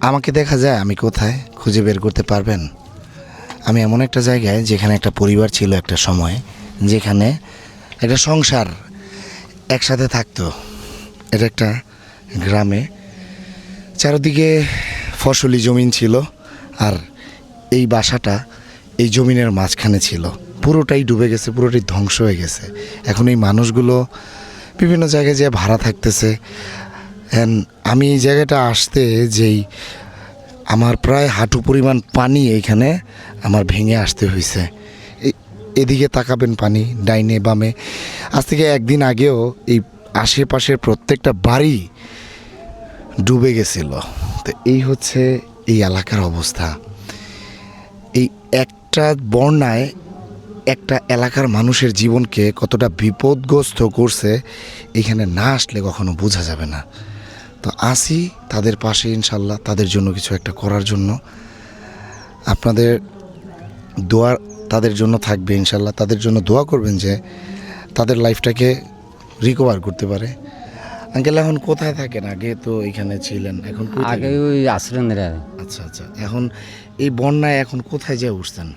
আমাকে দেখা যায় আমি কোথায়, খুঁজে বের করতে পারবেন? আমি এমন একটা জায়গায় যেখানে একটা পরিবার ছিল একটা সময়, যেখানে একটা সংসার একসাথে থাকতো। এটা একটা গ্রামে, চারদিকে ফসলি জমিন ছিল, আর এই বাসাটা এই জমিনের মাঝখানে ছিল। পুরোটাই ডুবে গেছে, পুরোটাই ধ্বংস হয়ে গেছে। এখন এই মানুষগুলো বিভিন্ন জায়গায় যে ভাড়া থাকতেছে। আমি এই জায়গাটা আসতে যেই আমার প্রায় হাঁটু পরিমাণ পানি এইখানে আমার ভেঙে আসতে হয়েছে। এদিকে তাকাবেন পানি ডাইনে বামে। আজ থেকে একদিন আগেও এই আশেপাশের প্রত্যেকটা বাড়ি ডুবে গেছিল। তো এই হচ্ছে এই এলাকার অবস্থা। এই একটা বন্যায় একটা এলাকার মানুষের জীবনকে কতটা বিপদগ্রস্ত করছে, এখানে না আসলে কখনো বোঝা যাবে না। তো আসি তাদের পাশে, ইনশাল্লাহ তাদের জন্য কিছু একটা করার জন্য। আপনাদের দোয়া তাদের জন্য থাকবে, ইনশাল্লাহ তাদের জন্য দোয়া করবেন যে তাদের লাইফটাকে রিকভার করতে পারে। আঙ্কেল এখন কোথায় থাকেন? আগে তো এখানে ছিলেন, এখন আগে ওই আশ্রম আচ্ছা আচ্ছা, এখন এই বন্যায় এখন কোথায় যেয়ে উঠছেন?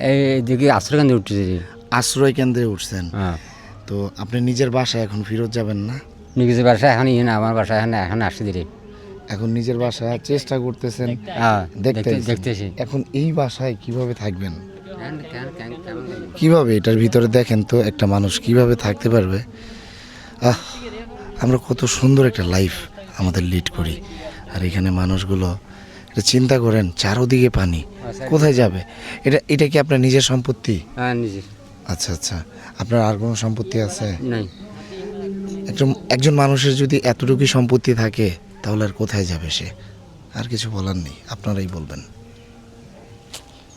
এইদিকে আশ্রয়কেন্দ্রে উঠতেছি। আশ্রয় কেন্দ্রে উঠছেন। হ্যাঁ, তো আপনি নিজের বাসায় এখন ফেরত যাবেন না? নিজের বাসা এখন ইয়ে না, আমার বাসা এখন আসতে দিলে। এখন নিজের বাসায় চেষ্টা করতেছেন, হ্যাঁ, দেখতেছি। দেখতেছি। এখন এই বাসায় কিভাবে থাকবেন? কিভাবে এটার ভিতরে দেখেন তো একটা মানুষ কিভাবে থাকতে পারবে? আমরা কত সুন্দর একটা লাইফ আমাদের লিড করি, আর এখানে মানুষগুলো, এটা চিন্তা করেন, চারোদিকে পানি, কোথায় যাবে? এটা কি আপনার নিজের সম্পত্তি? হ্যাঁ, নিজের। আচ্ছা আচ্ছা, আপনার আর কোনো সম্পত্তি আছে? নাই। একজন মানুষের যদি এতটুকু সম্পত্তি থাকে, তাহলে আর কোথায় যাবে সে? আর কিছু বলার নেই, আপনারাই বলবেন।